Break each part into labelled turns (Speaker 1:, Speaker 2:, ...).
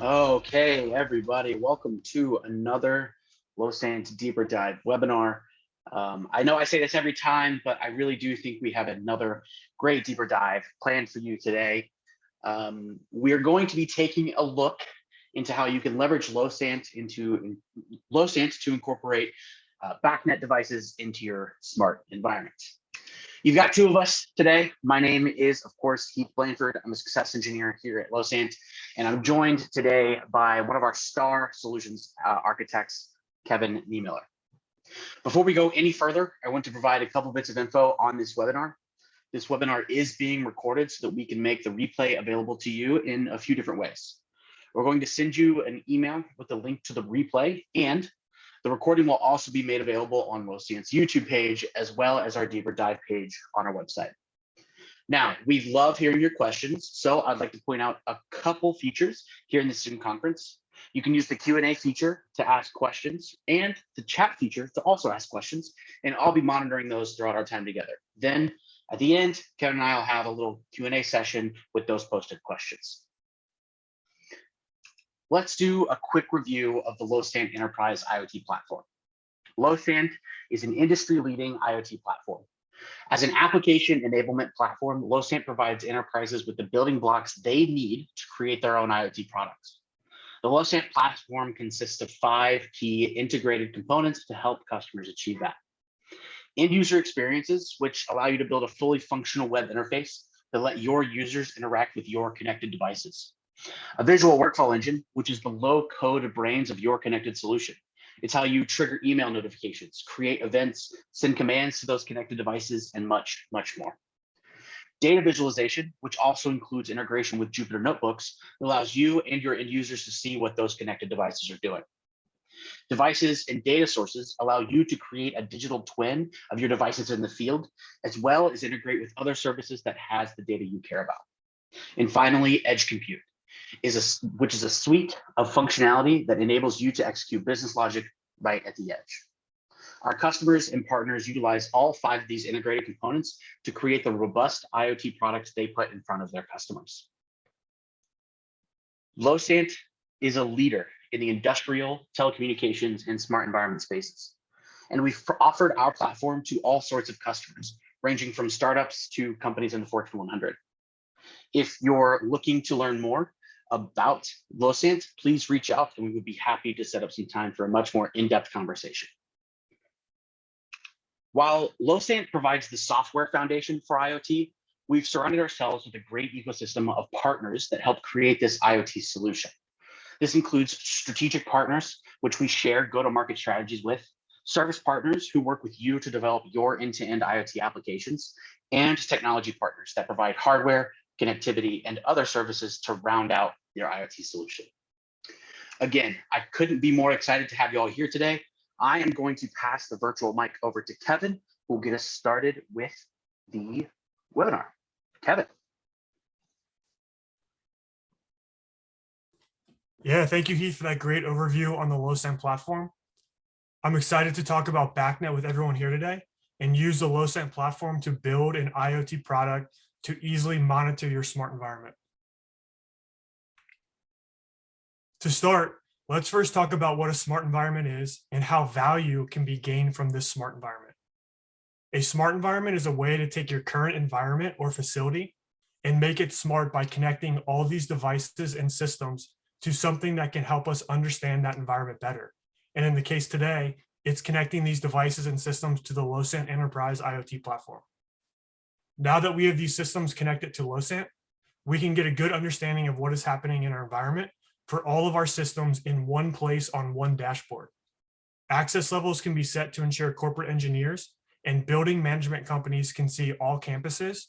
Speaker 1: Okay, everybody, welcome to another Losant Deeper Dive webinar. I know I say this every time, but I really do think we have another great deeper dive planned for you today. We're going to be taking a look into how you can leverage Losant to incorporate BACnet devices into your smart environment. You've got two of us today. My name is, of course, Heath Blanford. I'm a success engineer here at Losant, and I'm joined today by one of our star solutions architects, Kevin Niemiller. Before we go any further, I want to provide a couple bits of info on this webinar. This webinar is being recorded so that we can make the replay available to you in a few different ways. We're going to send you an email with a link to the replay, and the recording will also be made available on Losant's YouTube page, as well as our deeper dive page on our website. Now, we love hearing your questions, so I'd like to point out a couple features here in the student conference. You can use the Q&A feature to ask questions and the chat feature to also ask questions, and I'll be monitoring those throughout our time together. Then at the end, Kevin and I will have a little Q&A session with those posted questions. Let's do a quick review of the Losant Enterprise IoT platform. Losant is an industry-leading IoT platform. As an application enablement platform, Losant provides enterprises with the building blocks they need to create their own IoT products. The Losant platform consists of 5 key integrated components to help customers achieve that. End-user experiences, which allow you to build a fully functional web interface that let your users interact with your connected devices. A visual workflow engine, which is the low-code brains of your connected solution. It's how you trigger email notifications, create events, send commands to those connected devices, and much, much more. Data visualization, which also includes integration with Jupyter Notebooks, allows you and your end users to see what those connected devices are doing. Devices and data sources allow you to create a digital twin of your devices in the field, as well as integrate with other services that has the data you care about. And finally, edge compute, which is a suite of functionality that enables you to execute business logic right at the edge. Our customers and partners utilize all 5 of these integrated components to create the robust IoT products they put in front of their customers. Losant is a leader in the industrial, telecommunications, and smart environment spaces. And we've offered our platform to all sorts of customers, ranging from startups to companies in the Fortune 100. If you're looking to learn more about Losant, please reach out and we would be happy to set up some time for a much more in-depth conversation. While Losant provides the software foundation for IoT, we've surrounded ourselves with a great ecosystem of partners that help create this IoT solution. This includes strategic partners, which we share go-to-market strategies with, service partners who work with you to develop your end-to-end IoT applications, and technology partners that provide hardware, connectivity, and other services to round out your IoT solution. Again, I couldn't be more excited to have you all here today. I am going to pass the virtual mic over to Kevin, who will get us started with the webinar. Kevin.
Speaker 2: Yeah, thank you, Heath, for that great overview on the Losant platform. I'm excited to talk about BACnet with everyone here today and use the Losant platform to build an IoT product to easily monitor your smart environment. To start, let's first talk about what a smart environment is and how value can be gained from this smart environment. A smart environment is a way to take your current environment or facility and make it smart by connecting all these devices and systems to something that can help us understand that environment better. And in the case today, it's connecting these devices and systems to the Losant Enterprise IoT platform. Now that we have these systems connected to Losant, we can get a good understanding of what is happening in our environment for all of our systems in one place on one dashboard. Access levels can be set to ensure corporate engineers and building management companies can see all campuses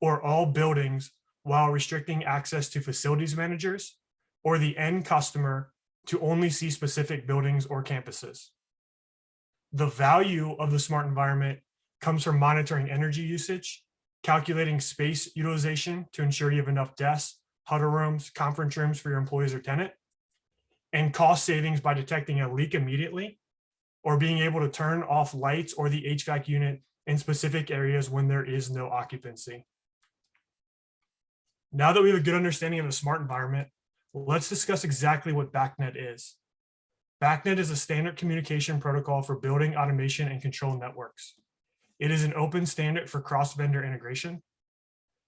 Speaker 2: or all buildings, while restricting access to facilities managers or the end customer to only see specific buildings or campuses. The value of the smart environment comes from monitoring energy usage, calculating space utilization to ensure you have enough desks, huddle rooms, conference rooms for your employees or tenant, and cost savings by detecting a leak immediately, or being able to turn off lights or the HVAC unit in specific areas when there is no occupancy. Now that we have a good understanding of the smart environment, Let's discuss exactly what BACnet is. BACnet is a standard communication protocol for building automation and control networks. It is an open standard for cross-vendor integration.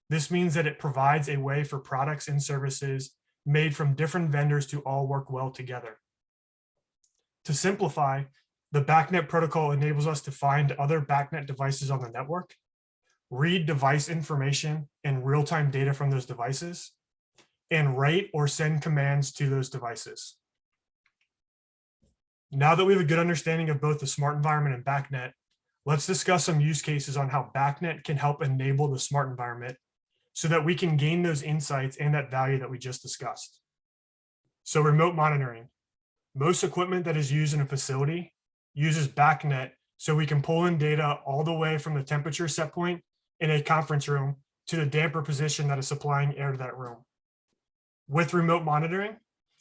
Speaker 2: This means that it provides a way for products and services made from different vendors to all work well together. To simplify, the BACnet protocol enables us to find other BACnet devices on the network, read device information and real-time data from those devices, and write or send commands to those devices. Now that we have a good understanding of both the smart environment and BACnet, let's discuss some use cases on how BACnet can help enable the smart environment so that we can gain those insights and that value that we just discussed. So remote monitoring. Most equipment that is used in a facility uses BACnet so we can pull in data all the way from the temperature set point in a conference room to the damper position that is supplying air to that room. With remote monitoring,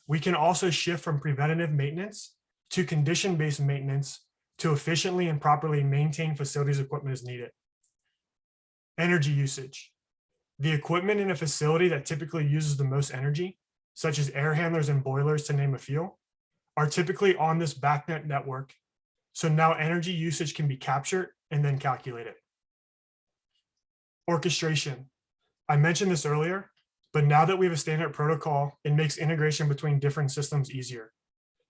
Speaker 2: we can also shift from preventative maintenance to condition-based maintenance to efficiently and properly maintain facilities equipment as needed. Energy usage. The equipment in a facility that typically uses the most energy, such as air handlers and boilers to name a few, are typically on this BACnet network. So now energy usage can be captured and then calculated. Orchestration. I mentioned this earlier, but now that we have a standard protocol, it makes integration between different systems easier,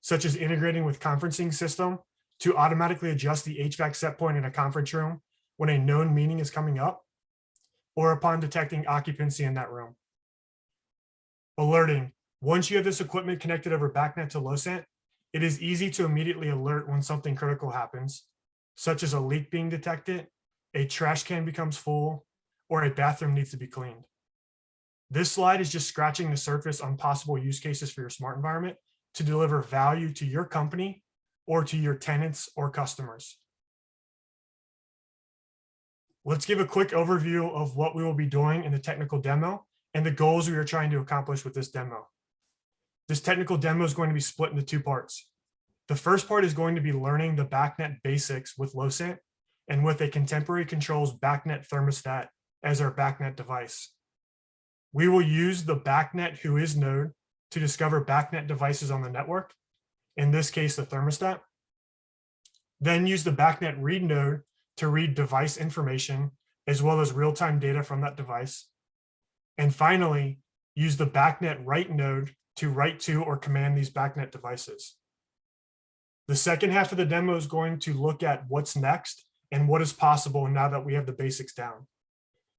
Speaker 2: such as integrating with conferencing system to automatically adjust the HVAC set point in a conference room when a known meeting is coming up, or upon detecting occupancy in that room. Alerting. Once you have this equipment connected over BACnet to Losant, it is easy to immediately alert when something critical happens, such as a leak being detected, a trash can becomes full, or a bathroom needs to be cleaned. This slide is just scratching the surface on possible use cases for your smart environment to deliver value to your company or to your tenants or customers. Let's give a quick overview of what we will be doing in the technical demo and the goals we are trying to accomplish with this demo. This technical demo is going to be split into two parts. The first part is going to be learning the BACnet basics with Losant and with a Contemporary Controls BACnet thermostat as our BACnet device. We will use the BACnet Whois node to discover BACnet devices on the network, in this case, the thermostat. Then use the BACnet read node to read device information as well as real-time data from that device. And finally, use the BACnet write node to write to or command these BACnet devices. The second half of the demo is going to look at what's next and what is possible now that we have the basics down.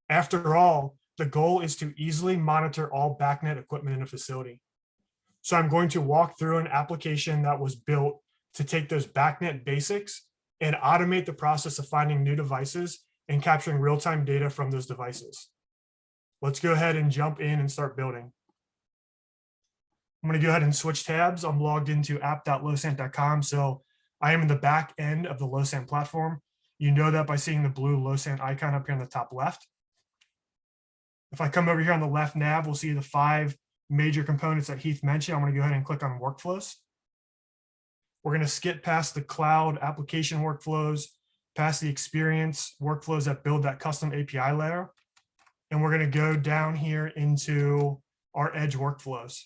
Speaker 2: After all, the goal is to easily monitor all BACnet equipment in a facility. So I'm going to walk through an application that was built to take those BACnet basics and automate the process of finding new devices and capturing real-time data from those devices. Let's go ahead and jump in and start building. I'm going to go ahead and switch tabs. I'm logged into app.losant.com. So I am in the back end of the Losant platform. You know that by seeing the blue Losant icon up here on the top left. If I come over here on the left nav, we'll see the 5 major components that Heath mentioned. I'm going to go ahead and click on workflows. We're going to skip past the cloud application workflows, past the experience workflows that build that custom API layer. And we're going to go down here into our edge workflows.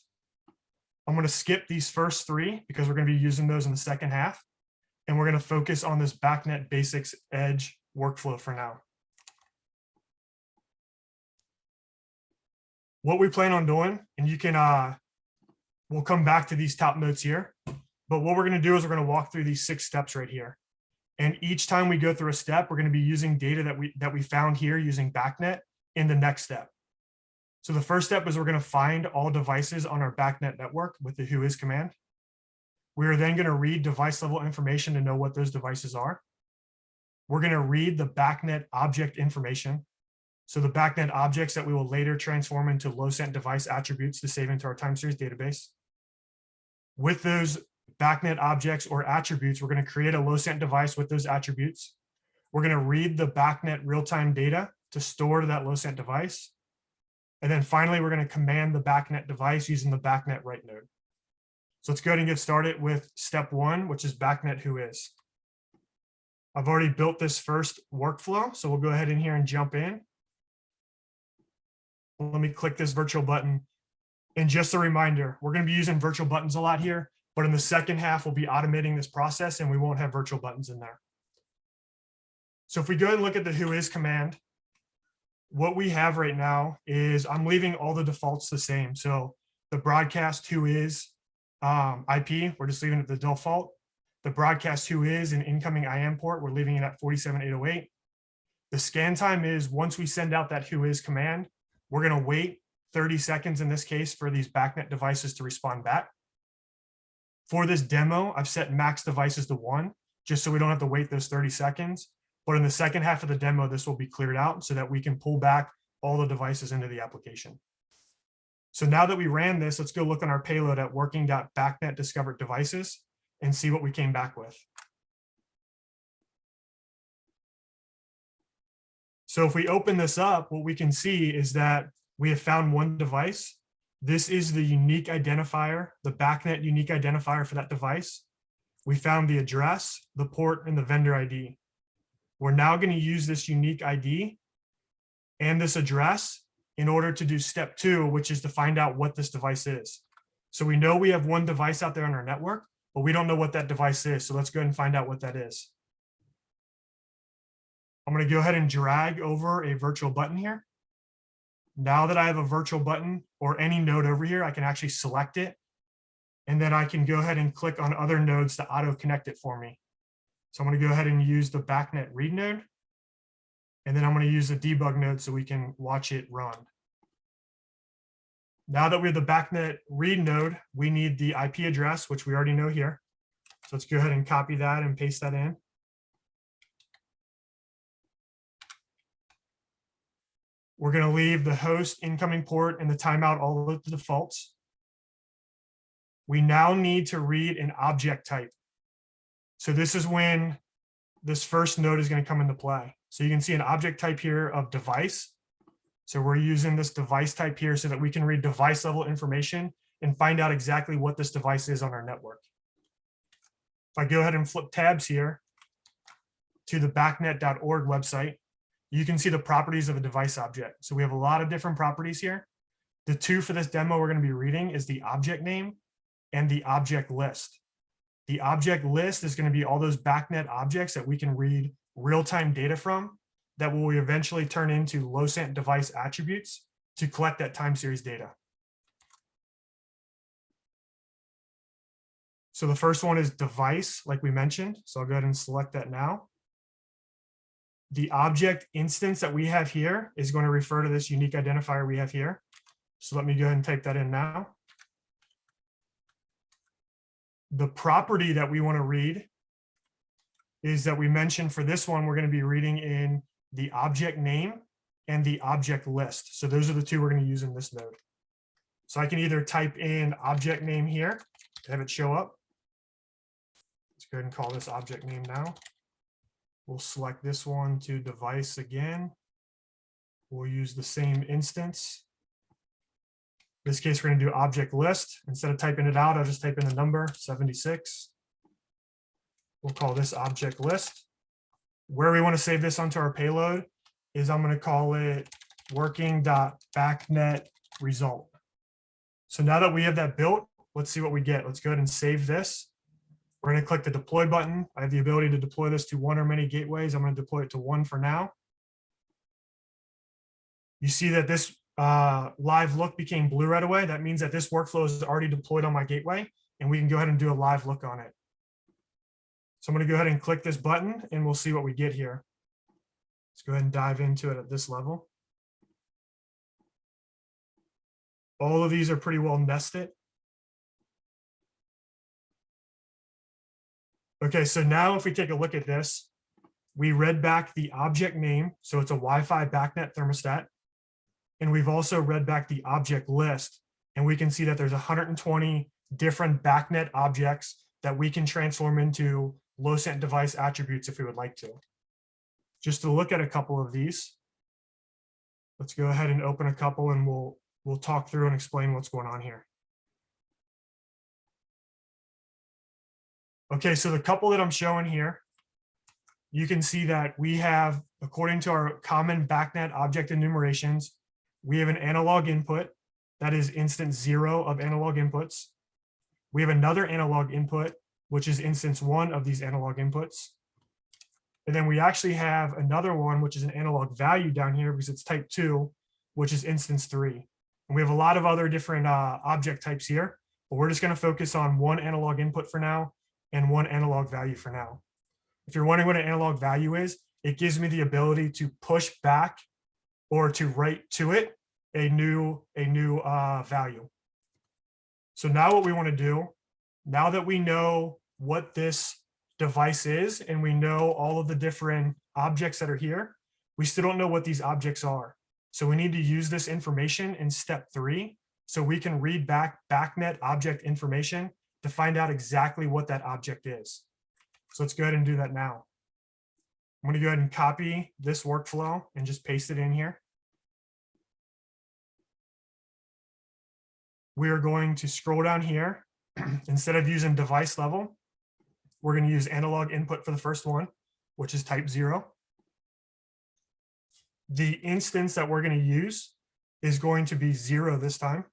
Speaker 2: I'm going to skip these first 3 because we're going to be using those in the second half. And we're going to focus on this BACnet basics edge workflow for now. What we plan on doing, and you can, we'll come back to these top notes here, but what we're going to do is we're going to walk through these 6 steps right here. And each time we go through a step, we're going to be using data that we found here using BACnet in the next step. So the first step is we're going to find all devices on our BACnet network with the Whois command. We are then going to read device level information to know what those devices are. We're going to read the BACnet object information. So the BACnet objects that we will later transform into Losant device attributes to save into our time series database. With those BACnet objects or attributes, we're going to create a Losant device with those attributes. We're going to read the BACnet real-time data to store to that Losant device. And then finally, we're going to command the BACnet device using the BACnet write node. So let's go ahead and get started with step 1, which is BACnet Whois. I've already built this first workflow, so we'll go ahead in here and jump in. Let me click this virtual button And just a reminder, we're going to be using virtual buttons a lot here, but in the second half, we'll be automating this process and we won't have virtual buttons in there. So if we go and look at the whois command, what we have right now is I'm leaving all the defaults the same. So the broadcast whois IP, we're just leaving it the default. The broadcast whois and incoming IM port, we're leaving it at 47808. The scan time is once we send out that whois command, we're going to wait 30 seconds in this case for these BACnet devices to respond back. For this demo, I've set max devices to 1, just so we don't have to wait those 30 seconds. But in the second half of the demo, this will be cleared out so that we can pull back all the devices into the application. So now that we ran this, let's go look on our payload at working.BACnet discovered devices and see what we came back with. So if we open this up, what we can see is that we have found one device. This is the unique identifier, the BACnet unique identifier for that device. We found the address, the port, and the vendor ID. We're now going to use this unique ID and this address in order to do step 2, which is to find out what this device is. So we know we have one device out there on our network, but we don't know what that device is. So let's go ahead and find out what that is. I'm going to go ahead and drag over a virtual button here. Now that I have a virtual button or any node over here, I can actually select it. And then I can go ahead and click on other nodes to auto connect it for me. So I'm going to go ahead and use the BACnet read node. And then I'm going to use the debug node so we can watch it run. Now that we have the BACnet read node, we need the IP address, which we already know here. So let's go ahead and copy that and paste that in. We're going to leave the host, incoming port, and the timeout all at the defaults. We now need to read an object type. So this is when this first node is going to come into play. So you can see an object type here of device. So we're using this device type here so that we can read device level information and find out exactly what this device is on our network. If I go ahead and flip tabs here to the BACnet.org website, you can see the properties of a device object. So we have a lot of different properties here. The 2 for this demo we're going to be reading is the object name and the object list. The object list is going to be all those BACnet objects that we can read real-time data from that will eventually turn into Losant device attributes to collect that time series data. So the first one is device, like we mentioned. So I'll go ahead and select that now. The object instance that we have here is going to refer to this unique identifier we have here. So let me go ahead and type that in now. The property that we want to read is that we mentioned for this one, we're going to be reading in the object name and the object list. So those are the 2 we're going to use in this node. So I can either type in object name here to have it show up. Let's go ahead and call this object name now. We'll select this one to device again. We'll use the same instance. In this case, we're going to do object list. Instead of typing it out, I'll just type in the number 76. We'll call this object list. Where we want to save this onto our payload is I'm going to call it working.BACnet result. So now that we have that built, let's see what we get. Let's go ahead and save this. We're going to click the deploy button. I have the ability to deploy this to 1 or many gateways. I'm going to deploy it to 1 for now. You see that this live look became blue right away. That means that this workflow is already deployed on my gateway, and we can go ahead and do a live look on it. So I'm going to go ahead and click this button, and we'll see what we get here. Let's go ahead and dive into it at this level. All of these are pretty well nested. Okay, so now if we take a look at this, we read back the object name. So it's a Wi-Fi BACnet thermostat. And we've also read back the object list. And we can see that there's 120 different BACnet objects that we can transform into Losant device attributes if we would like to. Just to look at a couple of these, let's go ahead and open a couple and we'll talk through and explain what's going on here. Okay, so the couple that I'm showing here, you can see that we have, according to our common BACnet object enumerations, we have an analog input, that is instance 0 of analog inputs. We have another analog input, which is instance 1 of these analog inputs. And then we actually have another one, which is an analog value down here because it's type 2, which is instance 3. And we have a lot of other different object types here, but we're just going to focus on one analog input for now and one analog value for now. If you're wondering what an analog value is, it gives me the ability to push back or to write to it a new value. So now what we want to do, now that we know what this device is and we know all of the different objects that are here, we still don't know what these objects are. So we need to use this information in step 3 so we can read back BACnet object information to find out exactly what that object is. So let's go ahead and do that now. I'm going to go ahead and copy this workflow and just paste it in here. We are going to scroll down here. Instead of using device level, we're going to use analog input for the first one, which is type 0. The instance that we're going to use is going to be 0 this time.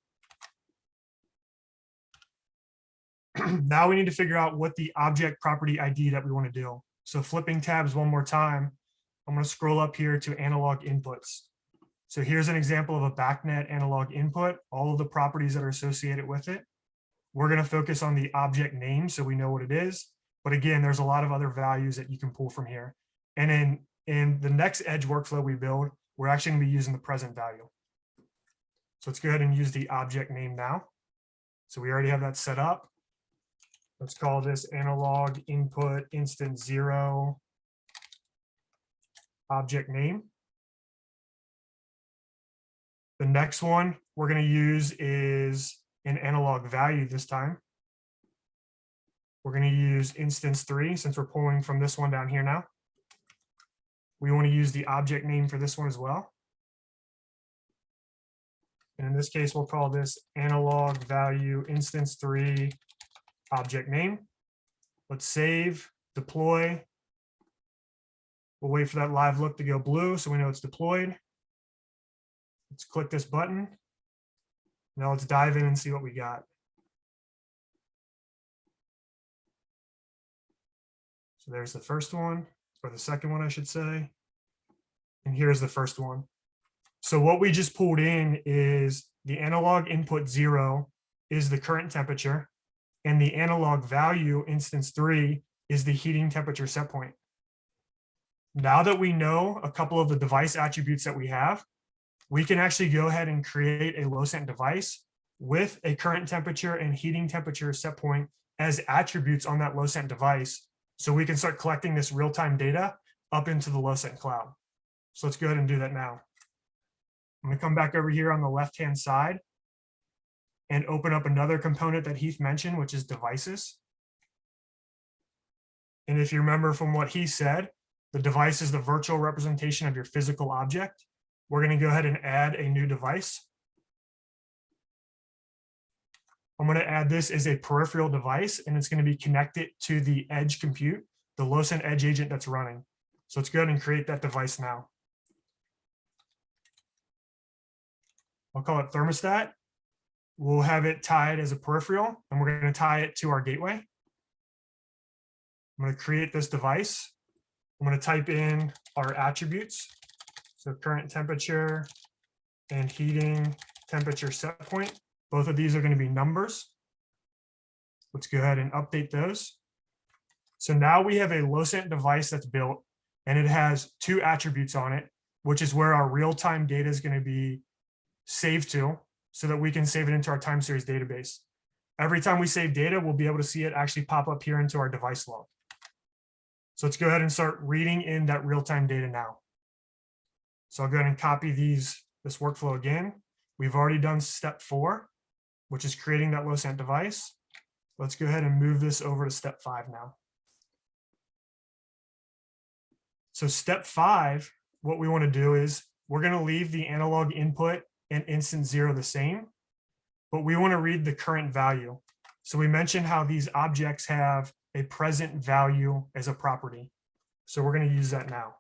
Speaker 2: Now we need to figure out what the object property ID that we want to do. So flipping tabs one more time, I'm going to scroll up here to analog inputs. So here's an example of a BACnet analog input, all of the properties that are associated with it. We're going to focus on the object name so we know what it is. But again, there's a lot of other values that you can pull from here. And in the next edge workflow we build, we're actually going to be using the present value. So let's go ahead and use the object name now. So we already have that set up. Let's call this analog input instance 0 object name. The next one we're going to use is an analog value this time. We're going to use instance 3 since we're pulling from this one down here now. We want to use the object name for this one as well. And in this case, we'll call this analog value instance 3 object name. Let's save, deploy. We'll wait for that live look to go blue so we know it's deployed. Let's click this button. Now let's dive in and see what we got. So there's the first one, or the second one, I should say. And here's the first one. So what we just pulled in is the analog input 0 is the current temperature, and the analog value instance 3 is the heating temperature set point. Now that we know a couple of the device attributes that we have, we can actually go ahead and create a Losant device with a current temperature and heating temperature set point as attributes on that Losant device. So we can start collecting this real-time data up into the Losant cloud. So let's go ahead and do that now. I'm going to come back over here on the left-hand side and open up another component that Heath mentioned, which is devices. And if you remember from what he said, the device is the virtual representation of your physical object. We're going to go ahead and add a new device. I'm going to add this as a peripheral device, and it's going to be connected to the edge compute, the Losant edge agent that's running. So let's go ahead and create that device now. I'll call it thermostat. We'll have it tied as a peripheral, and we're going to tie it to our gateway. I'm going to create this device. I'm going to type in our attributes. So current temperature and heating temperature set point. Both of these are going to be numbers. Let's go ahead and update those. So now we have a Losant device that's built, and it has 2 attributes on it, which is where our real-time data is going to be saved to, so that we can save it into our time series database. Every time we save data, we'll be able to see it actually pop up here into our device log. So let's go ahead and start reading in that real-time data now. So I'll go ahead and copy this workflow again. We've already done step 4, which is creating that Losant device. Let's go ahead and move this over to step 5 now. So step 5, what we want to do is we're going to leave the analog input and instance 0 the same, but we want to read the current value. So we mentioned how these objects have a present value as a property. So we're going to use that now.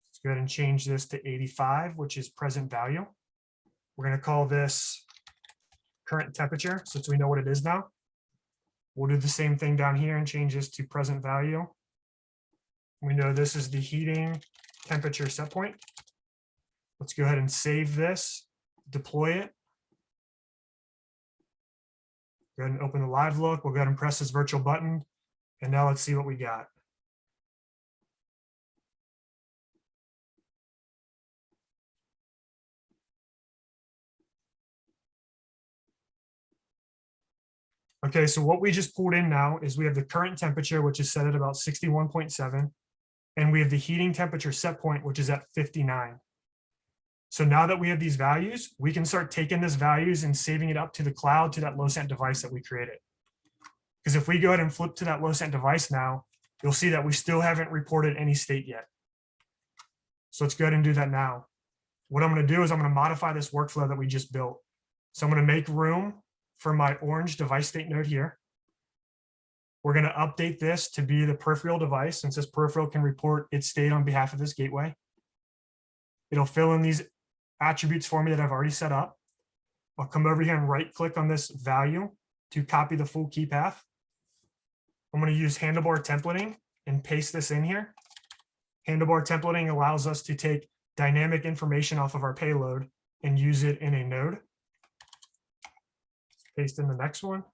Speaker 2: Let's go ahead and change this to 85, which is present value. We're going to call this current temperature, since we know what it is now. We'll do the same thing down here and change this to present value. We know this is the heating temperature set point. Let's go ahead and save this, deploy it. Go ahead and open the live look. We'll go ahead and press this virtual button. And now let's see what we got. Okay, so what we just pulled in now is we have the current temperature, which is set at about 61.7, and we have the heating temperature set point, which is at 59. So now that we have these values, we can start taking these values and saving it up to the cloud to that Losant device that we created. Because if we go ahead and flip to that Losant device now, you'll see that we still haven't reported any state yet. So let's go ahead and do that now. What I'm going to do is I'm going to modify this workflow that we just built. So I'm going to make room for my orange device state node here. We're going to update this to be the peripheral device, since this peripheral can report its state on behalf of this gateway. It'll fill in these attributes for me that I've already set up. I'll come over here and right click on this value to copy the full key path. I'm going to use handlebar templating and paste this in here. Handlebar templating allows us to take dynamic information off of our payload and use it in a node. Paste in the next one.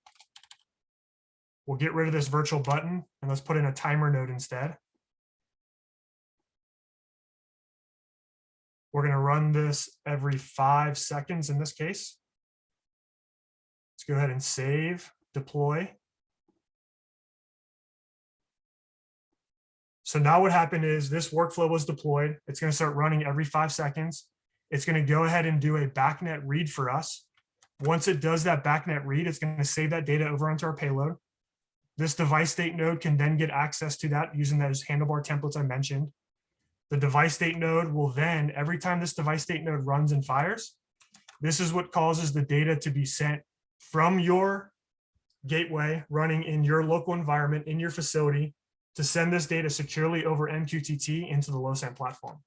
Speaker 2: We'll get rid of this virtual button and let's put in a timer node instead. We're going to run this every 5 seconds in this case. Let's go ahead and save, deploy. So now what happened is this workflow was deployed. It's going to start running every 5 seconds. It's going to go ahead and do a BACnet read for us. Once it does that BACnet read, it's going to save that data over onto our payload. This device state node can then get access to that using those handlebar templates I mentioned. The device state node will then, every time this device state node runs and fires, this is what causes the data to be sent from your gateway running in your local environment, in your facility, to send this data securely over MQTT into the Losant platform.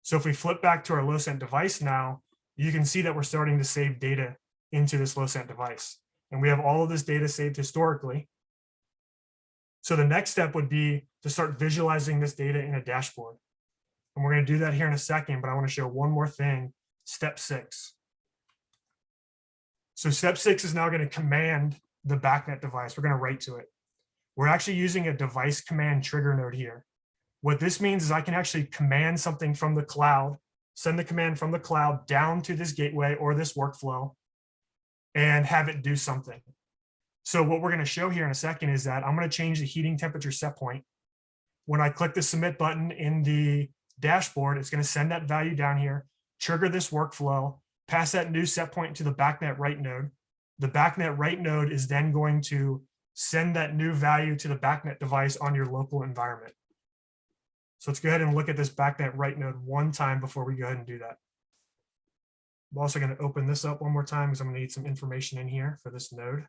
Speaker 2: So if we flip back to our Losant device now, you can see that we're starting to save data into this Losant device. And we have all of this data saved historically. So the next step would be to start visualizing this data in a dashboard. And we're going to do that here in a second, but I want to show one more thing, step 6. So step 6 is now going to command the BACnet device. We're going to write to it. We're actually using a device command trigger node here. What this means is I can actually command something from the cloud, send the command from the cloud down to this gateway or this workflow and have it do something. So what we're going to show here in a second is that I'm going to change the heating temperature set point. When I click the submit button in the dashboard, it's going to send that value down here, trigger this workflow, pass that new set point to the BACnet write node. The BACnet write node is then going to send that new value to the BACnet device on your local environment. So let's go ahead and look at this BACnet write node one time before we go ahead and do that. I'm also going to open this up one more time because I'm going to need some information in here for this node.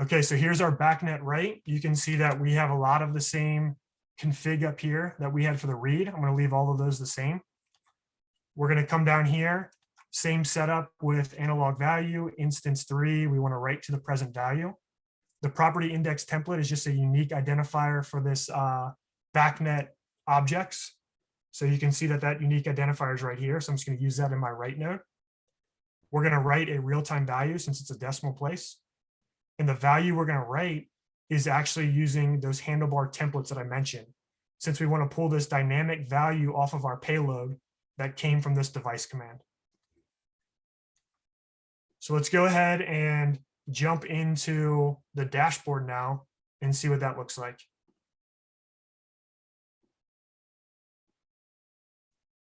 Speaker 2: Okay, so here's our BACnet write. You can see that we have a lot of the same config up here that we had for the read. I'm going to leave all of those the same. We're going to come down here, same setup with analog value, instance 3, we want to write to the present value. The property index template is just a unique identifier for this BACnet objects. So you can see that that unique identifier is right here. So I'm just going to use that in my write node. We're going to write a real-time value since it's a decimal place. And the value we're going to write is actually using those handlebar templates that I mentioned, since we want to pull this dynamic value off of our payload that came from this device command. So let's go ahead and jump into the dashboard now and see what that looks like.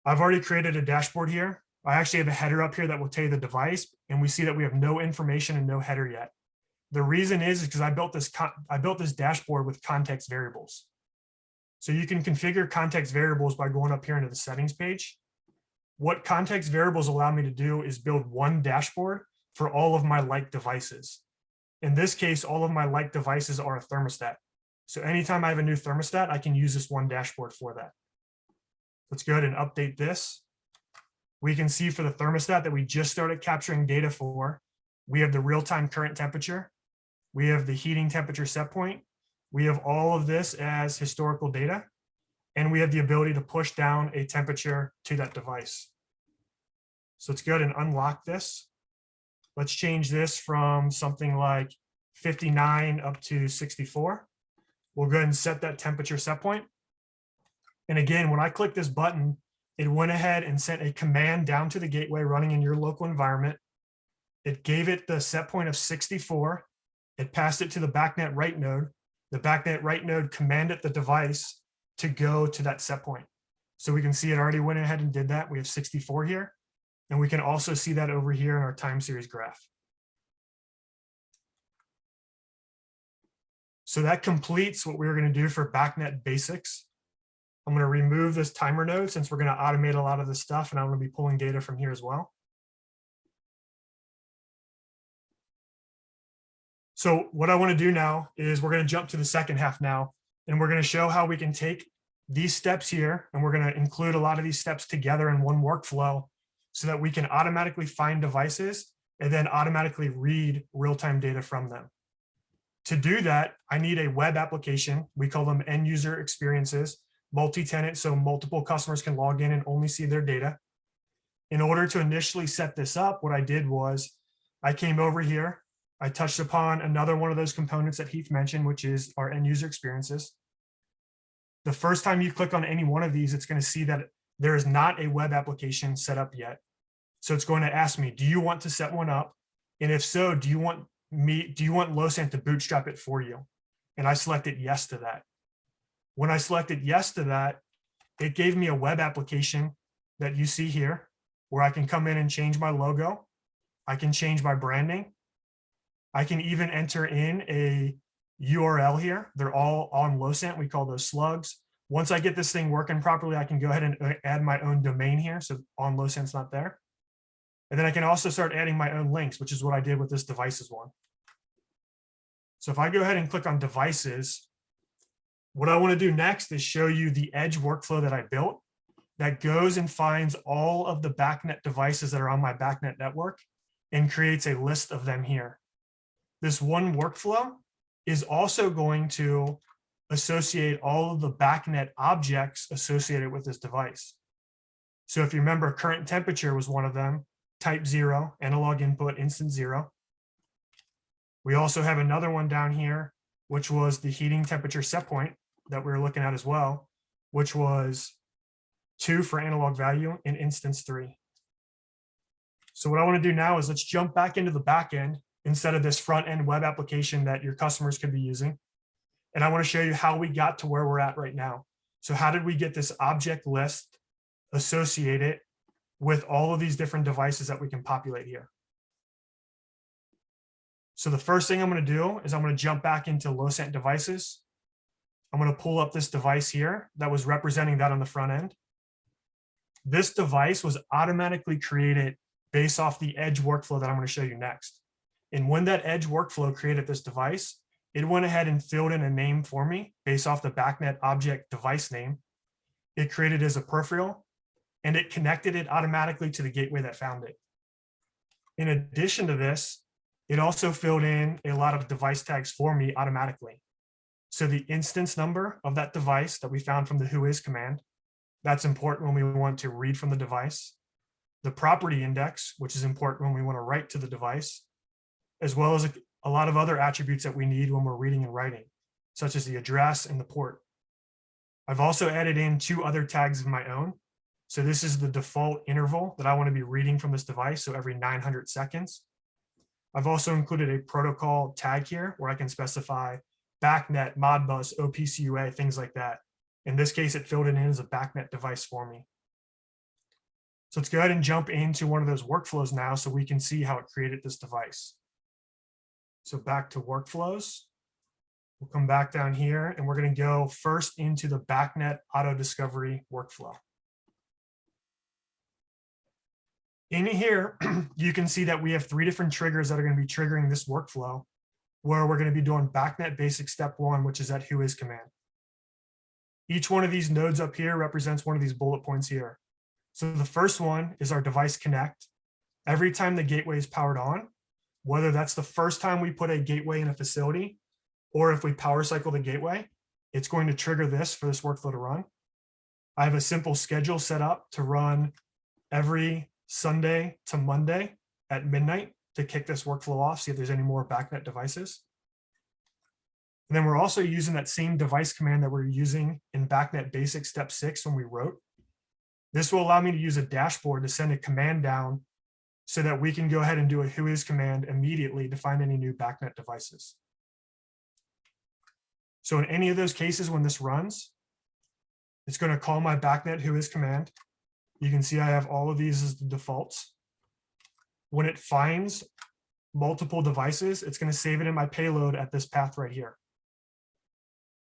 Speaker 2: I've already created a dashboard here. I actually have a header up here that will tell you the device, and we see that we have no information and no header yet. The reason is because I built this dashboard with context variables. So you can configure context variables by going up here into the settings page. What context variables allow me to do is build one dashboard for all of my like devices. In this case, all of my like devices are a thermostat. So anytime I have a new thermostat, I can use this one dashboard for that. Let's go ahead and update this. we can see for the thermostat that we just started capturing data for, we have the real-time current temperature, we have the heating temperature set point, we have all of this as historical data, and we have the ability to push down a temperature to that device. So let's go ahead and unlock this. Let's change this from something like 59 up to 64. We'll go ahead and set that temperature set point. And again, when I click this button, it went ahead and sent a command down to the gateway running in your local environment. It gave it the set point of 64. It passed it to the BACnet write node. The BACnet write node commanded the device to go to that set point. So we can see it already went ahead and did that. We have 64 here. And we can also see that over here in our time series graph. So that completes what we were going to do for BACnet basics. I'm going to remove this timer node since we're going to automate a lot of this stuff, and I'm going to be pulling data from here as well. So what I want to do now is we're going to jump to the second half now, and we're going to show how we can take these steps here, and we're going to include a lot of these steps together in one workflow so that we can automatically find devices and then automatically read real-time data from them. To do that, I need a web application. We call them end user experiences, multi-tenant, so multiple customers can log in and only see their data. In order to initially set this up, what I did was I came over here. I touched upon another one of those components that Heath mentioned, which is our end user experiences. The first time you click on any one of these, it's going to see that there is not a web application set up yet. So it's going to ask me, do you want to set one up? And if so, do you want Losant to bootstrap it for you? And I selected yes to that. When I selected yes to that, it gave me a web application that you see here, where I can come in and change my logo. I can change my branding. I can even enter in a URL here. They're all on Losant. We call those slugs. Once I get this thing working properly, I can go ahead and add my own domain here. So on Losant's not there. And then I can also start adding my own links, which is what I did with this devices one. So if I go ahead and click on devices, what I want to do next is show you the edge workflow that I built that goes and finds all of the BACnet devices that are on my BACnet network and creates a list of them here. This one workflow is also going to associate all of the BACnet objects associated with this device. So if you remember, current temperature was one of them, type 0, analog input, instant 0. We also have another one down here, which was the heating temperature set point that we were looking at as well, which was 2 for analog value and instance 3. So what I want to do now is let's jump back into the back end instead of this front end web application that your customers could be using. And I want to show you how we got to where we're at right now. So how did we get this object list associated with all of these different devices that we can populate here? So the first thing I'm going to do is I'm going to jump back into Losant devices. I'm going to pull up this device here that was representing that on the front end. This device was automatically created based off the edge workflow that I'm going to show you next. And when that edge workflow created this device, it went ahead and filled in a name for me based off the BACnet object device name. It created as a peripheral, and it connected it automatically to the gateway that found it. In addition to this, it also filled in a lot of device tags for me automatically. So the instance number of that device that we found from the whois command, that's important when we want to read from the device. The property index, which is important when we want to write to the device, as well as a lot of other attributes that we need when we're reading and writing, such as the address and the port. I've also added in 2 other tags of my own. So this is the default interval that I want to be reading from this device, so every 900 seconds. I've also included a protocol tag here where I can specify BACnet, Modbus, OPCUA, things like that. In this case, it filled it in as a BACnet device for me. So let's go ahead and jump into one of those workflows now so we can see how it created this device. So back to workflows. We'll come back down here and we're going to go first into the BACnet auto discovery workflow. In here, you can see that we have 3 different triggers that are going to be triggering this workflow, where we're going to be doing BACnet basic step 1, which is that whois command. Each one of these nodes up here represents one of these bullet points here. So the first one is our device connect. Every time the gateway is powered on, whether that's the first time we put a gateway in a facility, or if we power cycle the gateway, it's going to trigger this for this workflow to run. I have a simple schedule set up to run every Sunday to Monday at midnight to kick this workflow off, see if there's any more BACnet devices. And then we're also using that same device command that we're using in BACnet Basic Step 6 when we wrote. This will allow me to use a dashboard to send a command down so that we can go ahead and do a whois command immediately to find any new BACnet devices. So in any of those cases when this runs, it's going to call my BACnet whois command. You can see I have all of these as the defaults. When it finds multiple devices, it's going to save it in my payload at this path right here.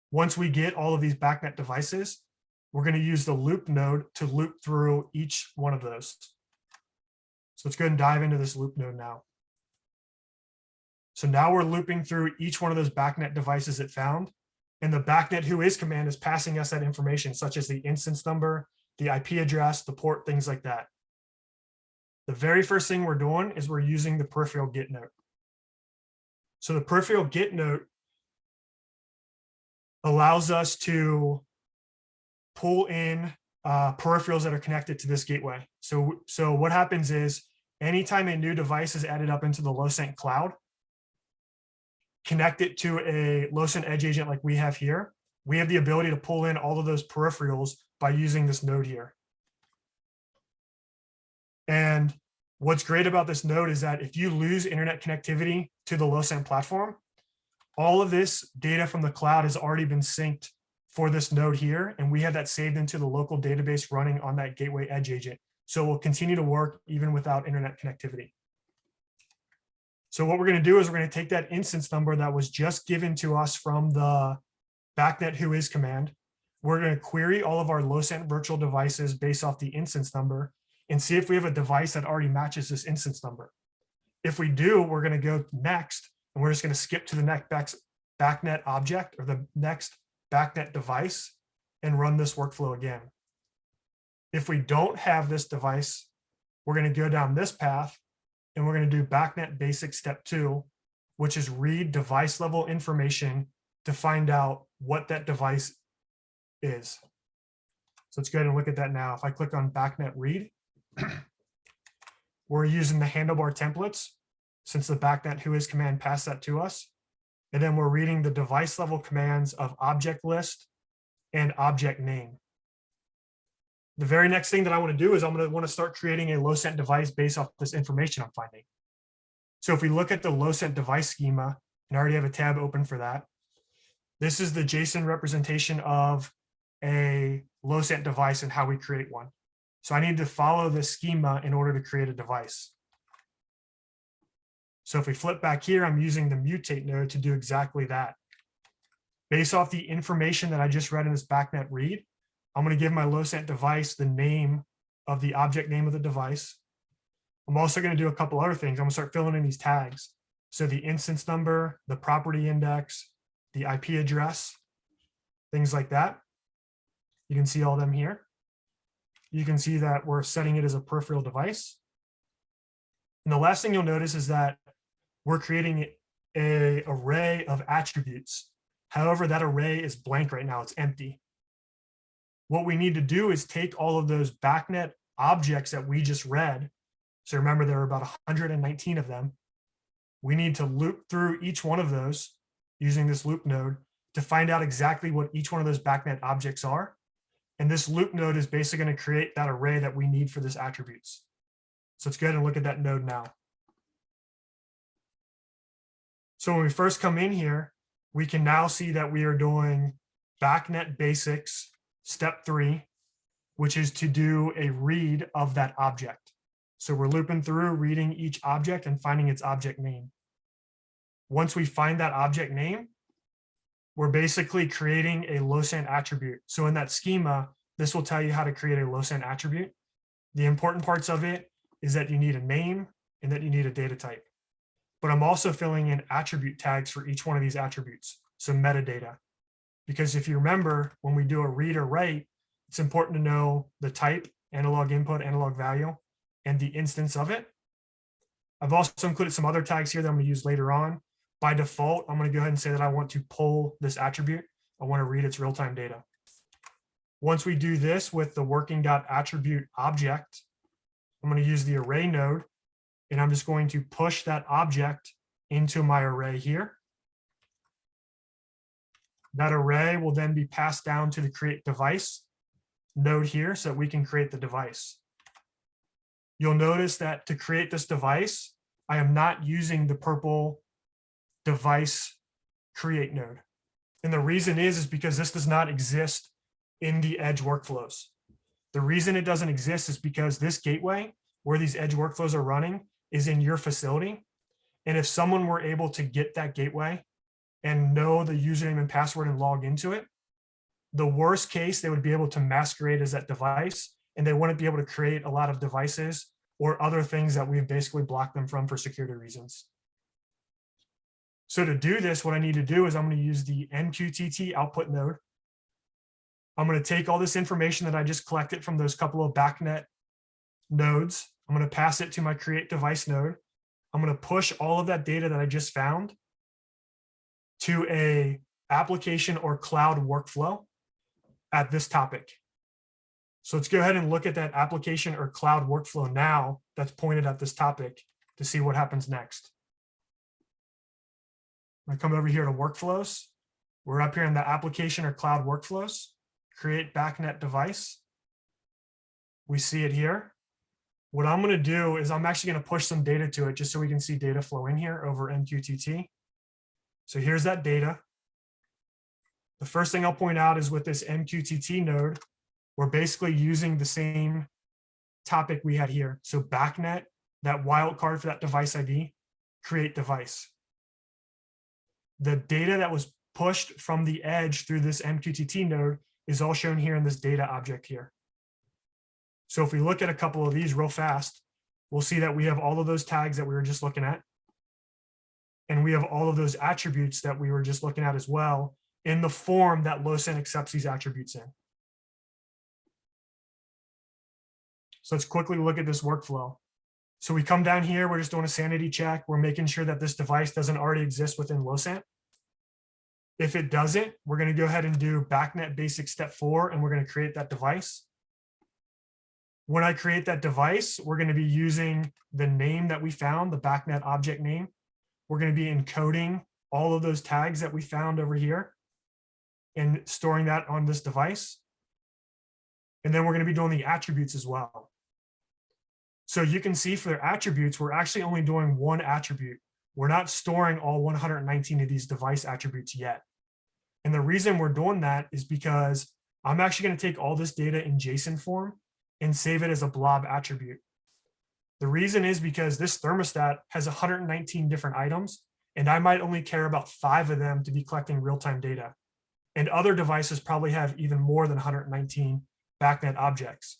Speaker 2: Once we get all of these BACnet devices, we're going to use the loop node to loop through each one of those. So let's go ahead and dive into this loop node now. So now we're looping through each one of those BACnet devices it found. And the BACnet whois command is passing us that information, such as the instance number, the IP address, the port, things like that. The very first thing we're doing is we're using the peripheral get note. So the peripheral get note allows us to pull in peripherals that are connected to this gateway. So what happens is anytime a new device is added up into the Losant cloud, connect it to a Losant edge agent like we have here, we have the ability to pull in all of those peripherals by using this node here. And what's great about this node is that if you lose internet connectivity to the Losant platform, all of this data from the cloud has already been synced for this node here, and we have that saved into the local database running on that gateway edge agent. So it will continue to work even without internet connectivity. So what we're going to do is we're going to take that instance number that was just given to us from the BACnet whois command. We're going to query all of our Losant virtual devices based off the instance number and see if we have a device that already matches this instance number. If we do, we're going to go next, and we're just going to skip to the next BACnet object or the next BACnet device and run this workflow again. If we don't have this device, we're going to go down this path and we're going to do BACnet Basic Step 2, which is read device level information to find out what that device is. So let's go ahead and look at that now. If I click on BACnet read, we're using the handlebar templates since the BACnet whois command passed that to us. And then we're reading the device level commands of object list and object name. The very next thing that I want to do is I'm going to want to start creating a Losant device based off this information I'm finding. So if we look at the Losant device schema, and I already have a tab open for that, this is the JSON representation of a Losant device and how we create one. So I need to follow this schema in order to create a device. So if we flip back here, I'm using the mutate node to do exactly that. Based off the information that I just read in this BACnet read, I'm going to give my Losant device the name of the object name of the device. I'm also going to do a couple other things. I'm going to start filling in these tags. So the instance number, the property index, the IP address, things like that. You can see all of them here. You can see that we're setting it as a peripheral device. And the last thing you'll notice is that we're creating an array of attributes. However, that array is blank right now, it's empty. What we need to do is take all of those BACnet objects that we just read. So remember, there are about 119 of them. We need to loop through each one of those using this loop node to find out exactly what each one of those BACnet objects are. And this loop node is basically going to create that array that we need for this attributes. So let's go ahead and look at that node now. So when we first come in here, we can now see that we are doing BACnet Basics Step 3, which is to do a read of that object. So we're looping through, reading each object and finding its object name. Once we find that object name, we're basically creating a Losant attribute. So in that schema, this will tell you how to create a Losant attribute. The important parts of it is that you need a name and that you need a data type. But I'm also filling in attribute tags for each one of these attributes, so metadata. Because if you remember, when we do a read or write, it's important to know the type analog input, analog value, and the instance of it. I've also included some other tags here that I'm going to use later on. By default, I'm going to go ahead and say that I want to pull this attribute. I want to read its real-time data. Once we do this with the working.attribute object, I'm going to use the array node, and I'm just going to push that object into my array here. That array will then be passed down to the create device node here so that we can create the device. You'll notice that to create this device, I am not using the purple device create node. And the reason is because this does not exist in the edge workflows. The reason it doesn't exist is because this gateway where these edge workflows are running is in your facility. And if someone were able to get that gateway and know the username and password and log into it, the worst case, they would be able to masquerade as that device, and they wouldn't be able to create a lot of devices or other things that we've basically blocked them from for security reasons. So to do this, what I need to do is I'm going to use the MQTT output node. I'm going to take all this information that I just collected from those couple of BACnet nodes. I'm going to pass it to my create device node. I'm going to push all of that data that I just found to a application or cloud workflow at this topic. So let's go ahead and look at that application or cloud workflow now that's pointed at this topic to see what happens next. I come over here to workflows. We're up here in the application or cloud workflows, create BACnet device. We see it here. What I'm going to do is I'm actually going to push some data to it just so we can see data flow in here over MQTT. So here's that data. The first thing I'll point out is with this MQTT node, we're basically using the same topic we had here. So BACnet, that wildcard for that device ID, create device. The data that was pushed from the edge through this MQTT node is all shown here in this data object here. So if we look at a couple of these real fast, we'll see that we have all of those tags that we were just looking at. And we have all of those attributes that we were just looking at as well in the form that Losant accepts these attributes in. So let's quickly look at this workflow. So we come down here, we're just doing a sanity check. We're making sure that this device doesn't already exist within Losant. If it doesn't, we're going to go ahead and do BACnet basic step 4, and we're going to create that device. When I create that device, we're going to be using the name that we found, the BACnet object name. We're going to be encoding all of those tags that we found over here and storing that on this device. And then we're going to be doing the attributes as well. So you can see for their attributes, we're actually only doing one attribute. We're not storing all 119 of these device attributes yet. And the reason we're doing that is because I'm actually going to take all this data in JSON form and save it as a blob attribute. The reason is because this thermostat has 119 different items, and I might only care about 5 of them to be collecting real-time data. And other devices probably have even more than 119 BACnet objects.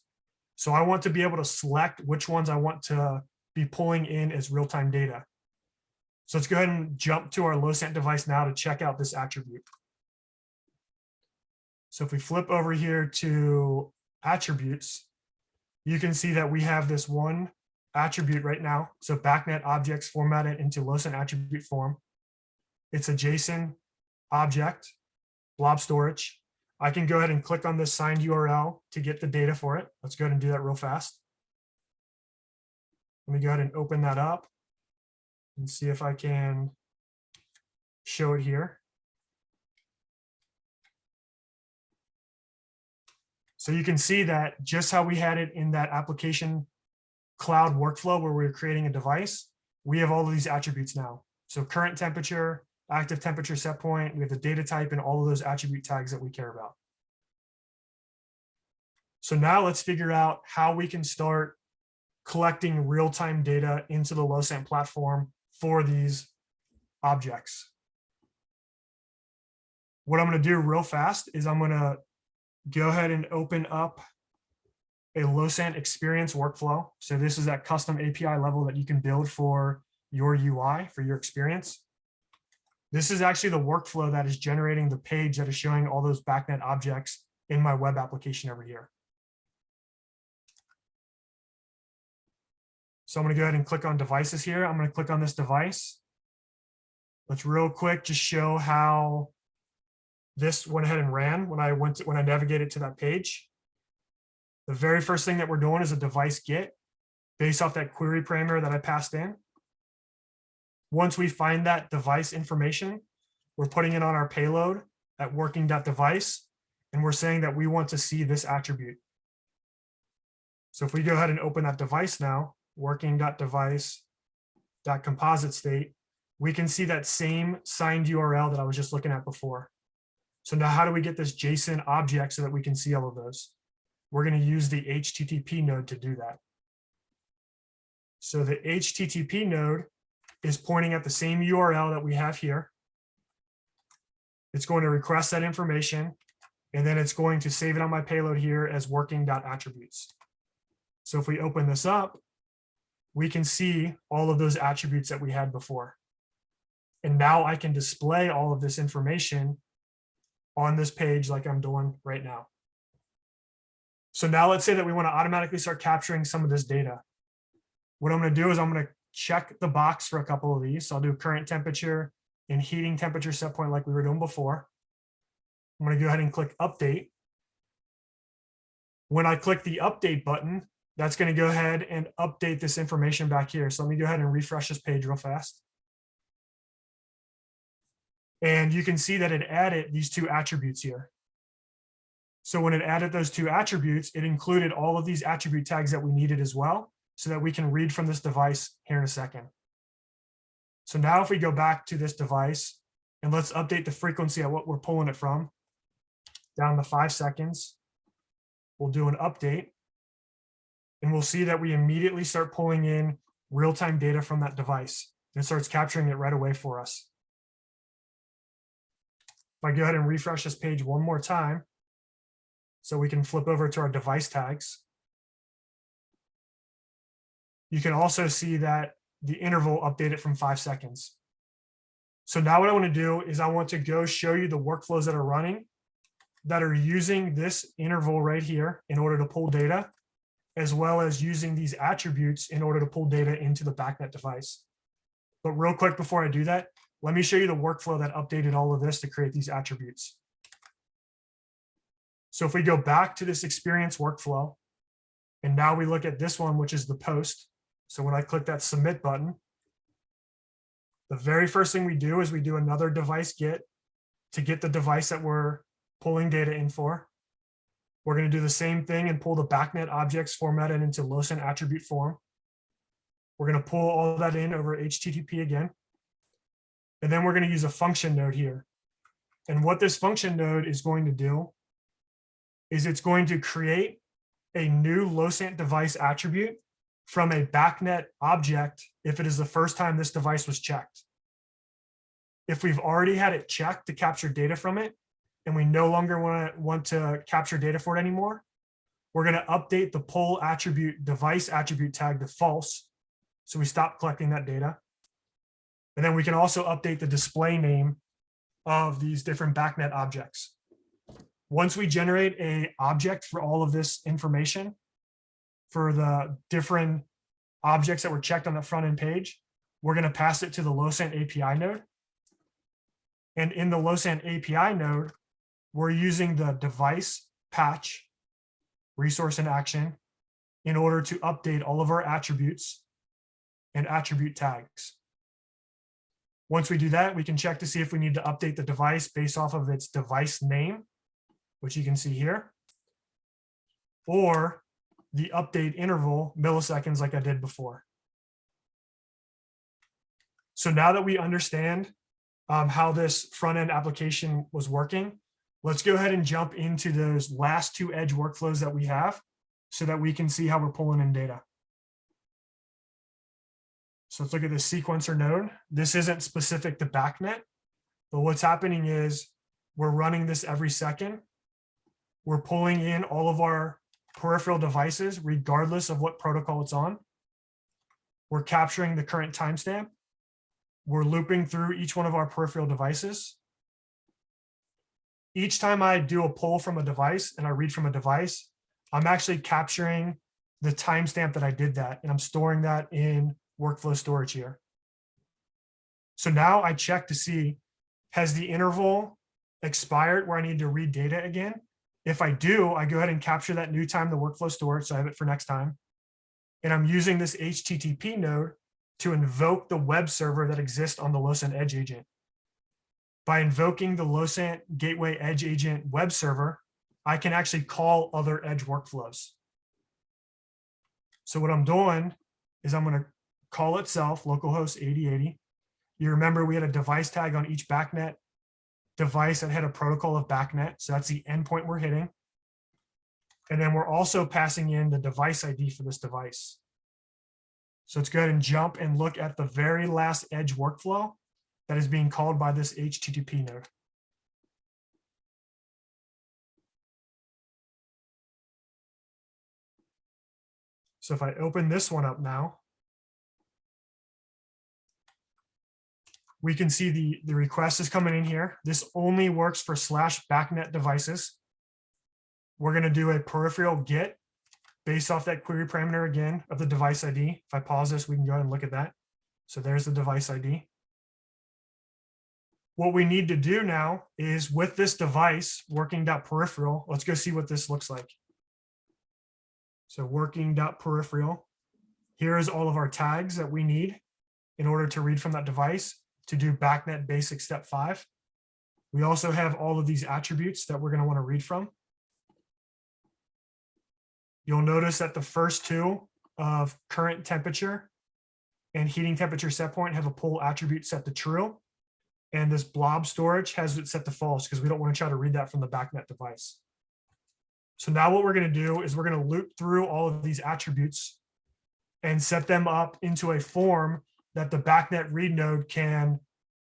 Speaker 2: So I want to be able to select which ones I want to be pulling in as real-time data. So let's go ahead and jump to our Losant device now to check out this attribute. So if we flip over here to attributes, you can see that we have this one attribute right now. So BACnet objects formatted into Losant attribute form. It's a JSON object, blob storage. I can go ahead and click on this signed URL to get the data for it. Let's go ahead and do that real fast. Let me go ahead and open that up and see if I can show it here. So you can see that just how we had it in that application cloud workflow where we were creating a device, we have all of these attributes now. So current temperature, active temperature set point, we have the data type and all of those attribute tags that we care about. So now let's figure out how we can start collecting real-time data into the Losant platform for these objects. What I'm going to do real fast is I'm going to go ahead and open up a Losant experience workflow. So this is that custom API level that you can build for your UI, for your experience. This is actually the workflow that is generating the page that is showing all those BACnet objects in my web application over here. So I'm going to go ahead and click on devices here. I'm going to click on this device. Let's real quick just show how this went ahead and ran when I navigated to that page. The very first thing that we're doing is a device get based off that query parameter that I passed in. Once we find that device information, we're putting it on our payload at working.device, and we're saying that we want to see this attribute. So if we go ahead and open that device now, working.device.composite state, we can see that same signed URL that I was just looking at before. So now how do we get this JSON object so that we can see all of those? We're going to use the HTTP node to do that. So the HTTP node is pointing at the same URL that we have here. It's going to request that information, and then it's going to save it on my payload here as working.attributes. So if we open this up, we can see all of those attributes that we had before. And now I can display all of this information on this page like I'm doing right now. So now let's say that we want to automatically start capturing some of this data. What I'm going to do is I'm going to check the box for a couple of these. So I'll do current temperature and heating temperature set point like we were doing before. I'm going to go ahead and click update. When I click the update button, that's going to go ahead and update this information back here. So let me go ahead and refresh this page real fast. And you can see that it added these two attributes here. So when it added those two attributes, it included all of these attribute tags that we needed as well, so that we can read from this device here in a second. So now if we go back to this device and let's update the frequency at what we're pulling it from, down to 5 seconds, we'll do an update. And we'll see that we immediately start pulling in real-time data from that device. And it starts capturing it right away for us. If I go ahead and refresh this page one more time, so we can flip over to our device tags. You can also see that the interval updated from 5 seconds. So now what I want to do is I want to go show you the workflows that are running that are using this interval right here in order to pull data, as well as using these attributes in order to pull data into the BACnet device. But real quick before I do that, let me show you the workflow that updated all of this to create these attributes. So if we go back to this experience workflow, and now we look at this one, which is the post. So when I click that submit button, the very first thing we do is we do another device get to get the device that we're pulling data in for. We're going to do the same thing and pull the BACnet objects formatted into Losant attribute form. We're going to pull all that in over HTTP again. And then we're going to use a function node here. And what this function node is going to do is it's going to create a new Losant device attribute from a BACnet object if it is the first time this device was checked. If we've already had it checked to capture data from it, and we no longer want to capture data for it anymore, we're going to update the pull attribute device attribute tag to false. So we stop collecting that data. And then we can also update the display name of these different BACnet objects. Once we generate an object for all of this information, for the different objects that were checked on the front end page, we're going to pass it to the Losant API node. And in the Losant API node, we're using the device patch resource in action in order to update all of our attributes and attribute tags. Once we do that, we can check to see if we need to update the device based off of its device name, which you can see here, or the update interval milliseconds like I did before. So now that we understand how this front-end application was working, let's go ahead and jump into those last two edge workflows that we have so that we can see how we're pulling in data. So let's look at the sequencer node. This isn't specific to BACnet, but what's happening is we're running this every second. We're pulling in all of our peripheral devices, regardless of what protocol it's on. We're capturing the current timestamp. We're looping through each one of our peripheral devices. Each time I do a pull from a device and I read from a device, I'm actually capturing the timestamp that I did that, and I'm storing that in workflow storage here. So now I check to see, has the interval expired where I need to read data again? If I do, I go ahead and capture that new time to workflow storage, so I have it for next time. And I'm using this HTTP node to invoke the web server that exists on the Losant Edge agent. By invoking the Losant Gateway Edge agent web server, I can actually call other Edge workflows. So what I'm doing is I'm going to call itself localhost 8080. You remember we had a device tag on each BACnet device that had a protocol of BACnet. So that's the endpoint we're hitting. And then we're also passing in the device ID for this device. So let's go ahead and jump and look at the very last Edge workflow that is being called by this HTTP node. So if I open this one up now, we can see the request is coming in here. This only works for /BACnet devices. We're going to do a peripheral get based off that query parameter again of the device ID. If I pause this, we can go ahead and look at that. So there's the device ID. What we need to do now is with this device working.peripheral, let's go see what this looks like. So working.peripheral, here's all of our tags that we need in order to read from that device to do BACnet basic step 5. We also have all of these attributes that we're going to want to read from. You'll notice that the first two of current temperature and heating temperature set point have a pull attribute set to true. And this blob storage has it set to false because we don't want to try to read that from the BACnet device. So now what we're going to do is we're going to loop through all of these attributes and set them up into a form that the BACnet read node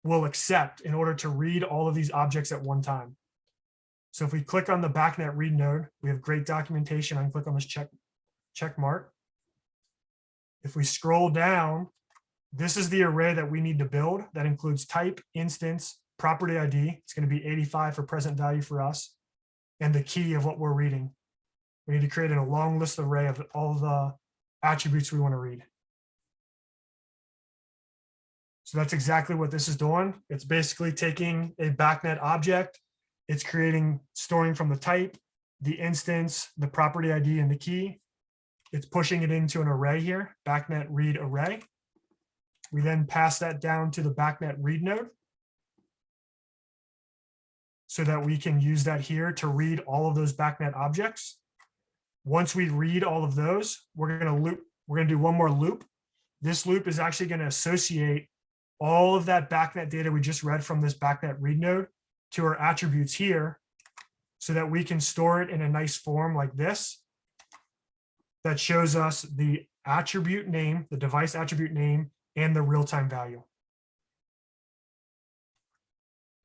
Speaker 2: will accept in order to read all of these objects at one time. So if we click on the BACnet read node, we have great documentation. I can click on this check mark. If we scroll down, this is the array that we need to build. That includes type, instance, property ID. It's going to be 85 for present value for us, and the key of what we're reading. We need to create a long list array of all the attributes we want to read. So that's exactly what this is doing. It's basically taking a BACnet object. It's storing from the type, the instance, the property ID, and the key. It's pushing it into an array here, BACnet read array. We then pass that down to the BACnet read node so that we can use that here to read all of those BACnet objects. Once we read all of those, we're going to do one more loop. This loop is actually going to associate all of that BACnet data we just read from this BACnet read node to our attributes here so that we can store it in a nice form like this that shows us the attribute name, the device attribute name, and the real-time value.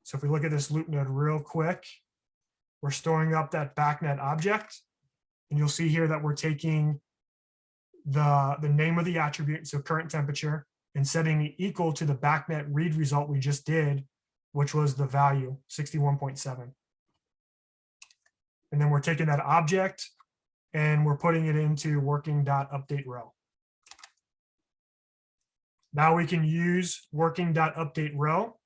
Speaker 2: So if we look at this loop node real quick, we're storing up that BACnet object, and you'll see here that we're taking the name of the attribute, so current temperature, and setting it equal to the BACnet read result we just did, which was the value, 61.7. And then we're taking that object and we're putting it into working.update row. Now we can use working.update row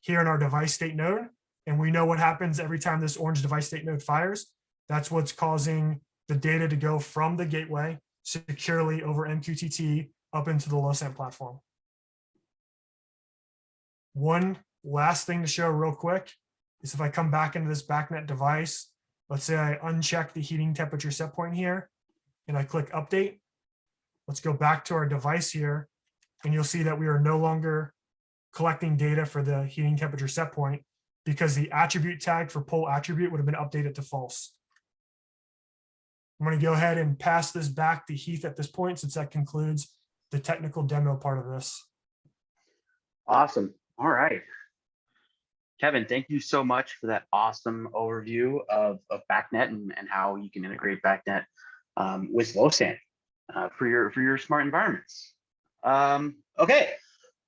Speaker 2: here in our device state node. And we know what happens every time this orange device state node fires. That's what's causing the data to go from the gateway securely over MQTT up into the Losant platform. One last thing to show real quick is if I come back into this BACnet device, let's say I uncheck the heating temperature set point here and I click update. Let's go back to our device here and you'll see that we are no longer collecting data for the heating temperature set point because the attribute tag for pull attribute would have been updated to false. I'm going to go ahead and pass this back to Heath at this point since that concludes the technical demo part of this.
Speaker 1: Awesome. All right. Kevin, thank you so much for that awesome overview of BACnet and how you can integrate BACnet with Losant for your smart environments. Okay,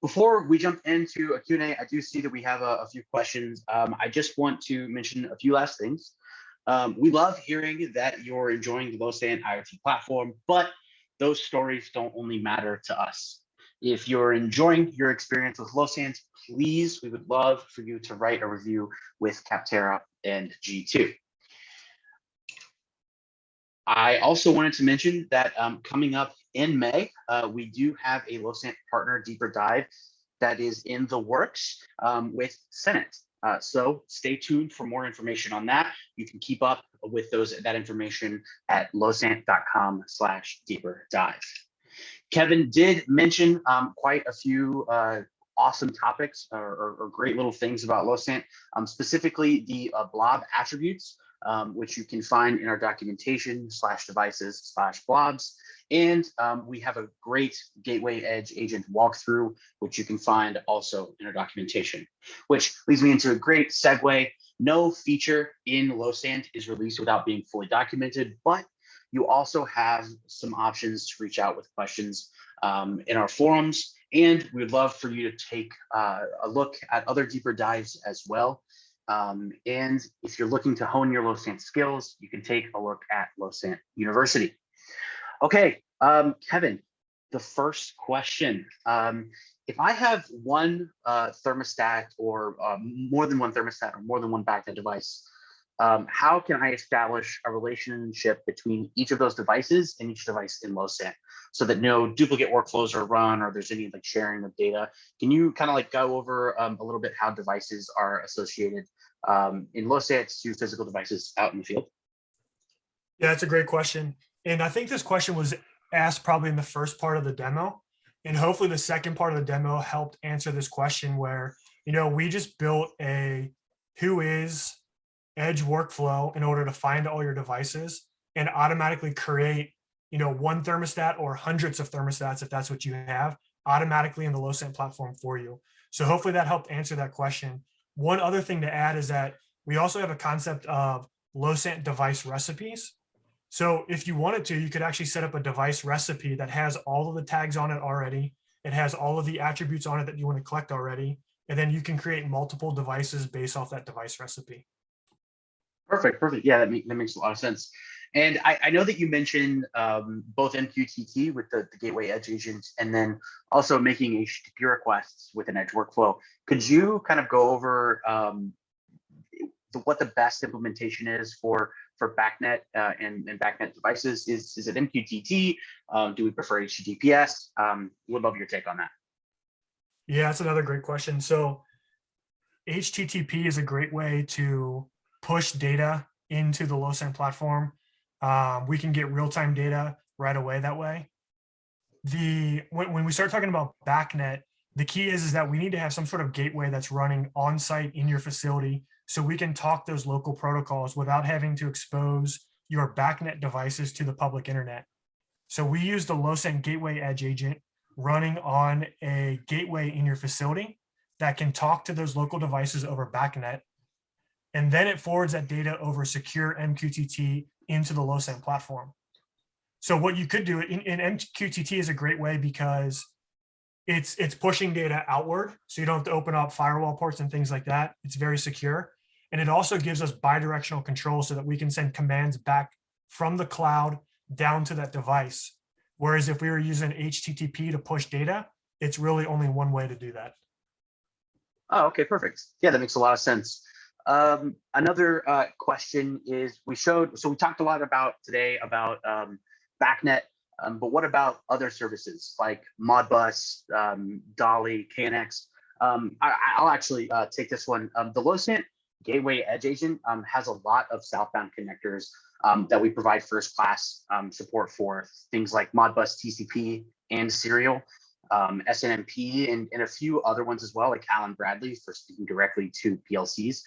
Speaker 1: before we jump into a Q&A, I do see that we have a few questions. I just want to mention a few last things. We love hearing that you're enjoying the Losant IoT platform, but those stories don't only matter to us. If you're enjoying your experience with Losant, please, we would love for you to write a review with Capterra and G2. I also wanted to mention that coming up in May, we do have a Losant partner deeper dive that is in the works with Senate. So stay tuned for more information on that. You can keep up with that information at losant.com/deeper dive. Kevin did mention quite a few awesome topics or great little things about Losant, specifically the blob attributes, which you can find in our documentation /devices/blobs. And we have a great Gateway Edge agent walkthrough, which you can find also in our documentation, which leads me into a great segue. No feature in Losant is released without being fully documented, but you also have some options to reach out with questions in our forums. And we'd love for you to take a look at other deeper dives as well. And if you're looking to hone your Losant skills, you can take a look at Losant University. Okay, Kevin, the first question. If I have one thermostat or more than one thermostat or more than one BACnet device, how can I establish a relationship between each of those devices and each device in Losant so that no duplicate workflows are run or there's any like sharing of data? Can you kind of like go over a little bit how devices are associated in Losant to physical devices out in the field?
Speaker 2: Yeah, that's a great question. And I think this question was asked probably in the first part of the demo. And hopefully the second part of the demo helped answer this question where, we just built a Whois Edge workflow in order to find all your devices and automatically create, one thermostat or hundreds of thermostats, if that's what you have, automatically in the Losant platform for you. So hopefully that helped answer that question. One other thing to add is that we also have a concept of Losant device recipes. So if you wanted to, you could actually set up a device recipe that has all of the tags on it already. It has all of the attributes on it that you want to collect already. And then you can create multiple devices based off that device recipe.
Speaker 1: Perfect. Yeah, that makes a lot of sense. And I know that you mentioned both MQTT with the Gateway Edge agent and then also making HTTP requests with an Edge workflow. Could you kind of go over what the best implementation is for BACnet and BACnet devices? Is it MQTT? Do we prefer HTTPS? Would love your take on that.
Speaker 2: Yeah, that's another great question. So HTTP is a great way to push data into the Losant platform. We can get real-time data right away that way. When we start talking about BACnet, the key is that we need to have some sort of gateway that's running on site in your facility so we can talk those local protocols without having to expose your BACnet devices to the public internet. So we use the Losant Gateway Edge agent running on a gateway in your facility that can talk to those local devices over BACnet. And then it forwards that data over secure MQTT into the Losant platform. So what you could do in MQTT is a great way because it's pushing data outward. So you don't have to open up firewall ports and things like that. It's very secure. And it also gives us bidirectional control so that we can send commands back from the cloud down to that device. Whereas if we were using HTTP to push data, it's really only one way to do that.
Speaker 1: Oh, okay, perfect. Yeah, that makes a lot of sense. Another question is we talked a lot about today about BACnet, but what about other services like Modbus, Dolly, KNX? I'll actually take this one. The Losant Gateway Edge agent has a lot of southbound connectors that we provide first class support for, things like Modbus TCP and Serial, SNMP, and a few other ones as well, like Allen Bradley for speaking directly to PLCs.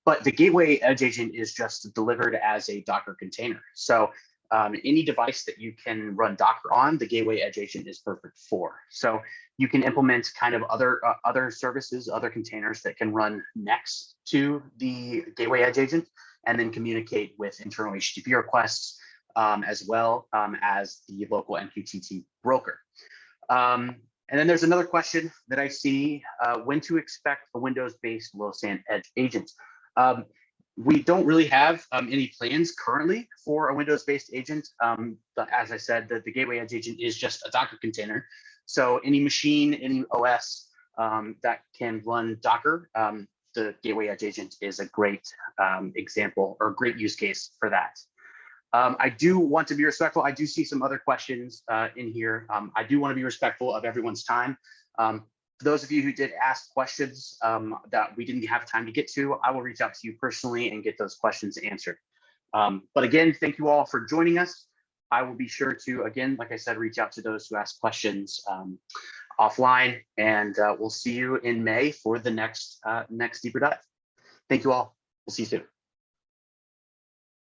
Speaker 1: But the Gateway Edge agent is just delivered as a Docker container. So any device that you can run Docker on, the Gateway Edge agent is perfect for. So you can implement kind of other services, other containers that can run next to the Gateway Edge agent, and then communicate with internal HTTP requests as well as the local MQTT broker. And then there's another question that I see, when to expect a Windows-based Losant Edge agent. We don't really have any plans currently for a Windows-based agent. As I said, the Gateway Edge agent is just a Docker container. So any machine, any OS that can run Docker, the Gateway Edge agent is a great example or great use case for that. I do want to be respectful. I do see some other questions in here. I do want to be respectful of everyone's time. For those of you who did ask questions that we didn't have time to get to, I will reach out to you personally and get those questions answered. But again, thank you all for joining us. I will be sure to, again, like I said, reach out to those who ask questions offline, and we'll see you in May for the next deeper dive. Thank you all. We'll see you soon.